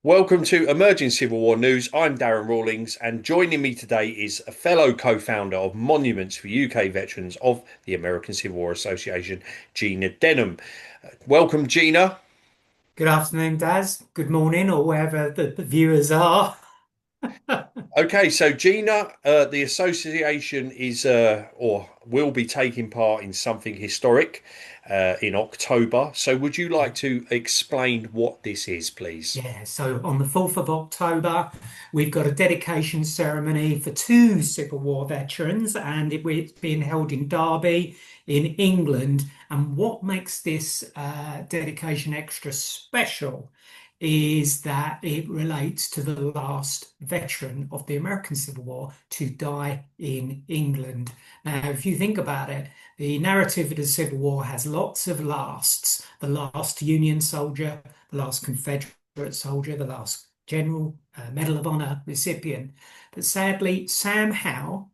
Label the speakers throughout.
Speaker 1: Welcome to Emerging Civil War News. I'm Darren Rawlings, and joining me today is a fellow co-founder of Monuments for UK Veterans of the American Civil War Association, Gina Denham. Welcome, Gina.
Speaker 2: Good afternoon, Daz. Good morning, or wherever the viewers are.
Speaker 1: Okay, so Gina, the association is or will be taking part in something historic in October. So, would you like to explain what this is, please?
Speaker 2: Yeah, so on the 4th of October, we've got a dedication ceremony for two Civil War veterans, and it's being held in Derby, in England. And what makes this dedication extra special is that it relates to the last veteran of the American Civil War to die in England. Now, if you think about it, the narrative of the Civil War has lots of lasts. The last Union soldier, the last Confederate soldier, the last General Medal of Honor recipient. But sadly, Sam Howe,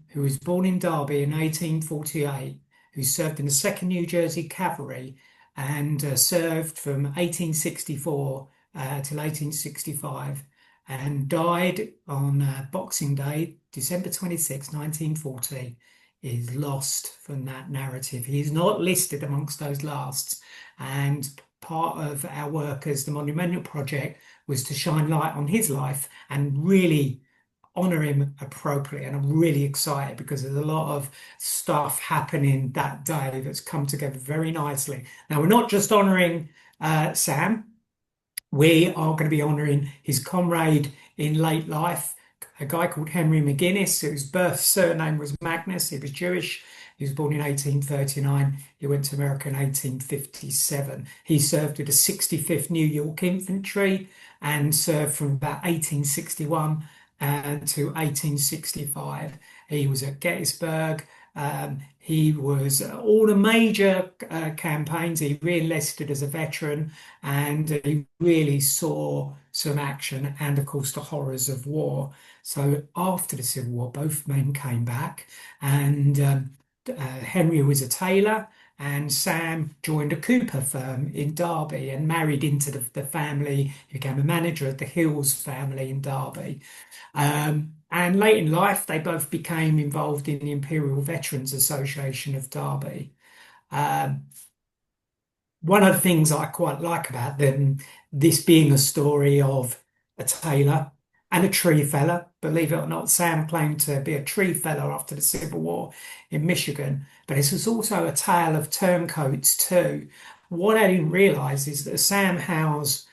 Speaker 2: who was born in Derby in 1848, who served in the 2nd New Jersey Cavalry and served from 1864 till 1865 and died on Boxing Day, December 26, 1940, is lost from that narrative. He is not listed amongst those lasts. And part of our work as the Monumental Project was to shine light on his life and really honor him appropriately. And I'm really excited because there's a lot of stuff happening that day that's come together very nicely. Now, we're not just honoring Sam, we are going to be honoring his comrade in late life, a guy called Henry McGuiness, whose birth surname was Magnus. He was Jewish. He was born in 1839. He went to America in 1857. He served with the 65th New York Infantry and served from about 1861 to 1865. He was at Gettysburg. He was all the major campaigns. He re-enlisted as a veteran, and he really saw some action and, of course, the horrors of war. So after the Civil War, both men came back, and Henry was a tailor, and Sam joined a cooper firm in Derby and married into the family. He became a manager of the Hills family in Derby. And late in life, they both became involved in the Imperial Veterans Association of Derby. Um, One of the things I quite like about them, this being a story of a tailor and a tree fella. Believe it or not, Sam claimed to be a tree fella after the Civil War in Michigan, but this was also a tale of turncoats too. What I didn't realize is that Sam Howe's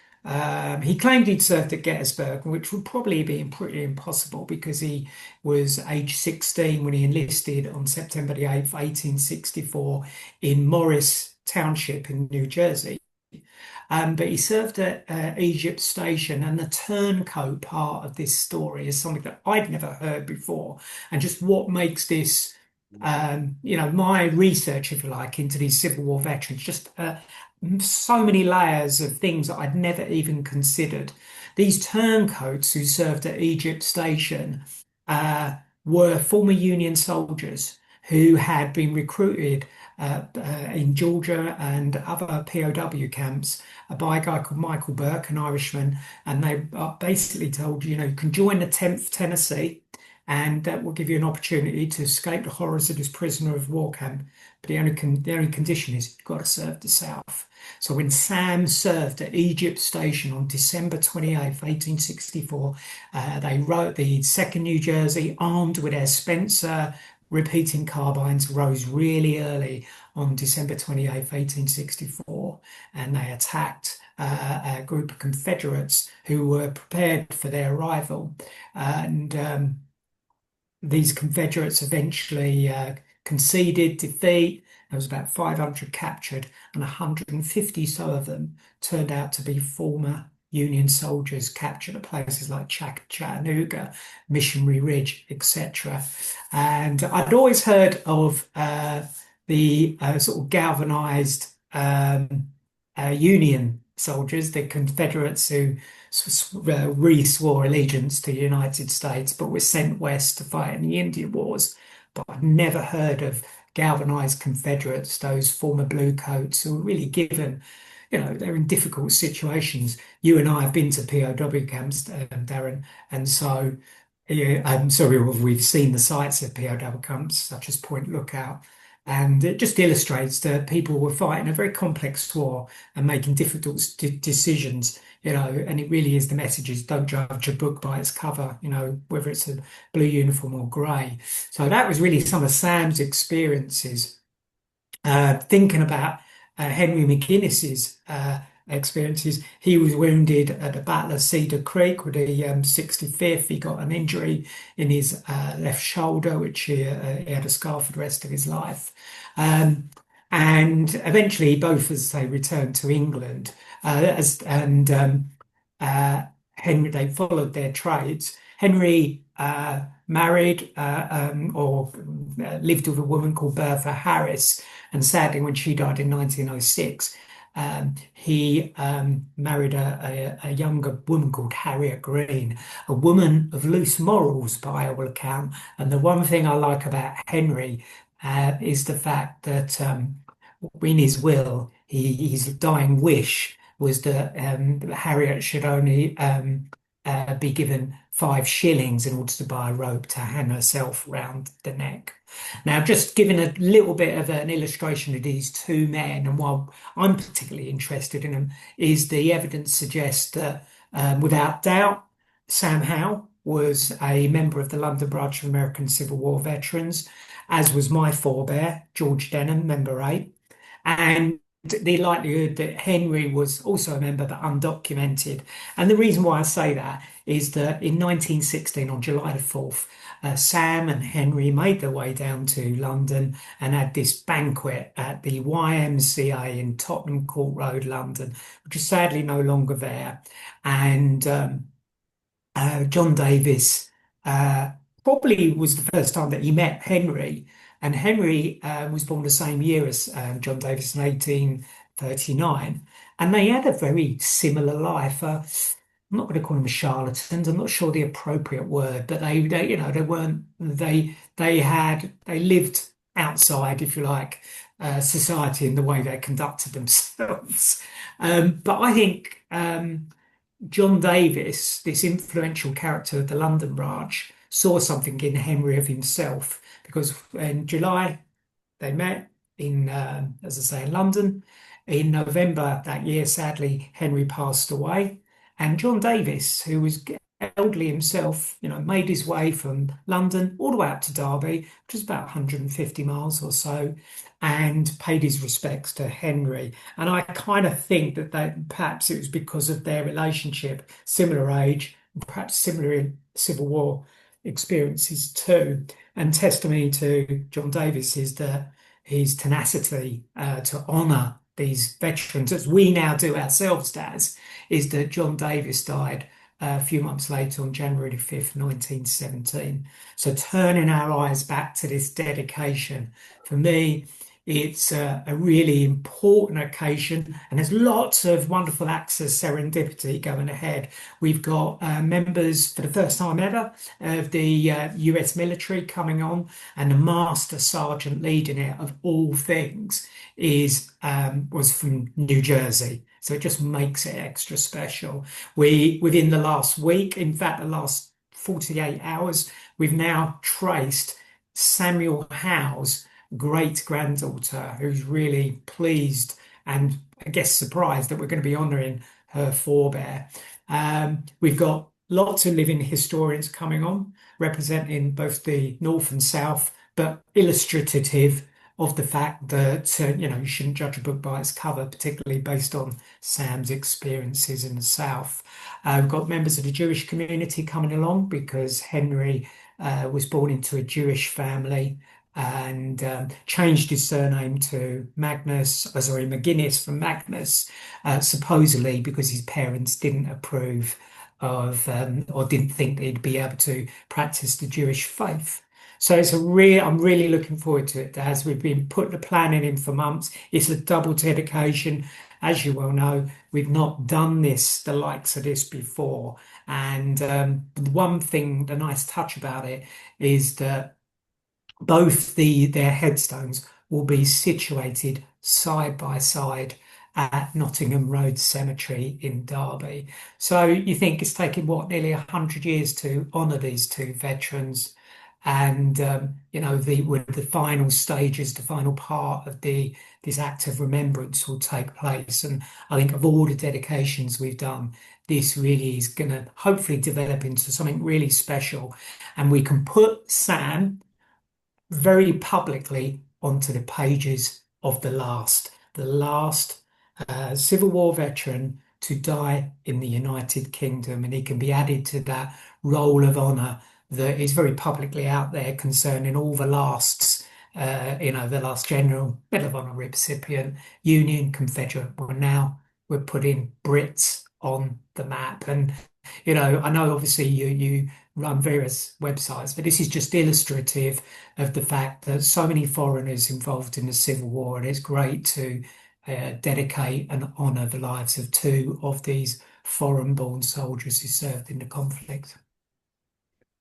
Speaker 2: he claimed he'd served at Gettysburg, which would probably be pretty impossible because he was age 16 when he enlisted on September the 8th, 1864, in Morris Township in New Jersey. But he served at Egypt Station, and the turncoat part of this story is something that I'd never heard before. And just what makes this, my research, if you like, into these Civil War veterans, just so many layers of things that I'd never even considered. These turncoats who served at Egypt Station uh, were former Union soldiers who had been recruited in Georgia and other POW camps by a guy called Michael Burke, an Irishman, and they are basically told, you can join the 10th Tennessee, and that will give you an opportunity to escape the horrors of this prisoner of war camp. But the only condition is you've got to serve the South. So when Sam served at Egypt Station on December 28th, 1864, they wrote the 2nd New Jersey, armed with their Spencer repeating carbines, rose really early on December 28th, 1864, and they attacked a group of Confederates who were prepared for their arrival. And these Confederates eventually conceded defeat. There was about 500 captured, and 150 so of them turned out to be former Union soldiers captured at places like Chattanooga, Missionary Ridge, etc. And I'd always heard of the sort of galvanized Union soldiers, the Confederates who re-swore allegiance to the United States, but were sent west to fight in the Indian Wars. But I've never heard of galvanized Confederates, those former bluecoats who were really given, they're in difficult situations. You and I have been to POW camps, Darren, and so yeah, I'm sorry, we've seen the sites of POW camps, such as Point Lookout. And it just illustrates that people were fighting a very complex war and making difficult decisions, and it really is the message is don't judge a book by its cover, whether it's a blue uniform or grey. So that was really some of Sam's experiences thinking about Henry McGuinness's experiences. He was wounded at the Battle of Cedar Creek with the 65th. He got an injury in his left shoulder, which he had a scar for the rest of his life. Um, and eventually, both, as they returned to England, uh, Henry, they followed their trades. Henry married or lived with a woman called Bertha Harris, and sadly, when she died in 1906, he married a younger woman called Harriet Green, a woman of loose morals by all account. And the one thing I like about Henry is the fact that in his will, his dying wish was that Harriet should only be given 5 shillings in order to buy a rope to hang herself round the neck. Now, just giving a little bit of an illustration of these two men, and why I'm particularly interested in them, is the evidence suggests that, without doubt, Sam Howe was a member of the London branch of American Civil War veterans, as was my forebear, George Denham, member 8. And the likelihood that Henry was also a member but undocumented. And the reason why I say that is that in 1916, on July the 4th, Sam and Henry made their way down to London and had this banquet at the YMCA in Tottenham Court Road, London, which is sadly no longer there. And John Davis probably was the first time that he met Henry. And Henry was born the same year as John Davis in 1839. And they had a very similar life. I'm not going to call them charlatans. I'm not sure the appropriate word, but they weren't. They lived outside, if you like, society in the way they conducted themselves. But I think John Davis, this influential character of the London branch, saw something in Henry of himself because in July they met in, as I say, in London. In November that year, sadly, Henry passed away, and John Davis, who was elderly himself, made his way from London all the way up to Derby, which is about 150 miles or so, and paid his respects to Henry. And I kind of think that perhaps it was because of their relationship, similar age, perhaps similar in Civil War experiences too. And testimony to John Davis is that his tenacity to honour these veterans, as we now do ourselves, Daz, is that John Davis died a few months later on January 5th, 1917. So turning our eyes back to this dedication, for me, it's a really important occasion, and there's lots of wonderful acts of serendipity going ahead. We've got members for the first time ever of the US military coming on, and the Master Sergeant leading it, of all things, was from New Jersey. So it just makes it extra special. Within the last week, in fact, the last 48 hours, we've now traced Samuel Howe's great granddaughter, who's really pleased and I guess surprised that we're going to be honouring her forebear. We've got lots of living historians coming on, representing both the North and South, but illustrative of the fact that you shouldn't judge a book by its cover, particularly based on Sam's experiences in the South. We've got members of the Jewish community coming along because Henry was born into a Jewish family and changed his surname to McGuiness from Magnus, supposedly because his parents didn't approve of or didn't think he'd be able to practice the Jewish faith. So I'm really looking forward to it, as we've been putting the planning in for months. It's a double dedication. As you well know, we've not done the likes of this before. And the one thing, the nice touch about it is that both their headstones will be situated side by side at Nottingham Road Cemetery in Derby. So you think it's taken what, nearly 100 years to honour these two veterans, and with the final stages, the final part of the this act of remembrance will take place. And I think of all the dedications we've done, this really is going to hopefully develop into something really special, and we can put Sam very publicly onto the pages of the last Civil War veteran to die in the United Kingdom, and he can be added to that roll of honour that is very publicly out there concerning all the lasts. The last General Medal of Honor recipient, Union, Confederate. Well, now we're putting Brits on the map, and I know obviously you run various websites, but this is just illustrative of the fact that so many foreigners involved in the Civil War, and it's great to dedicate and honour the lives of two of these foreign-born soldiers who served in the conflict.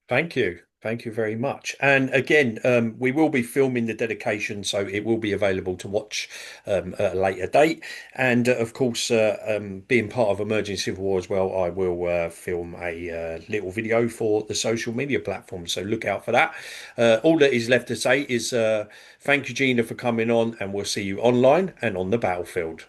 Speaker 1: Thank you. Thank you very much. And again, we will be filming the dedication, so it will be available to watch at a later date. And of course, being part of Emerging Civil War as well, I will film a little video for the social media platform. So look out for that. All that is left to say is thank you, Gina, for coming on, and we'll see you online and on the battlefield.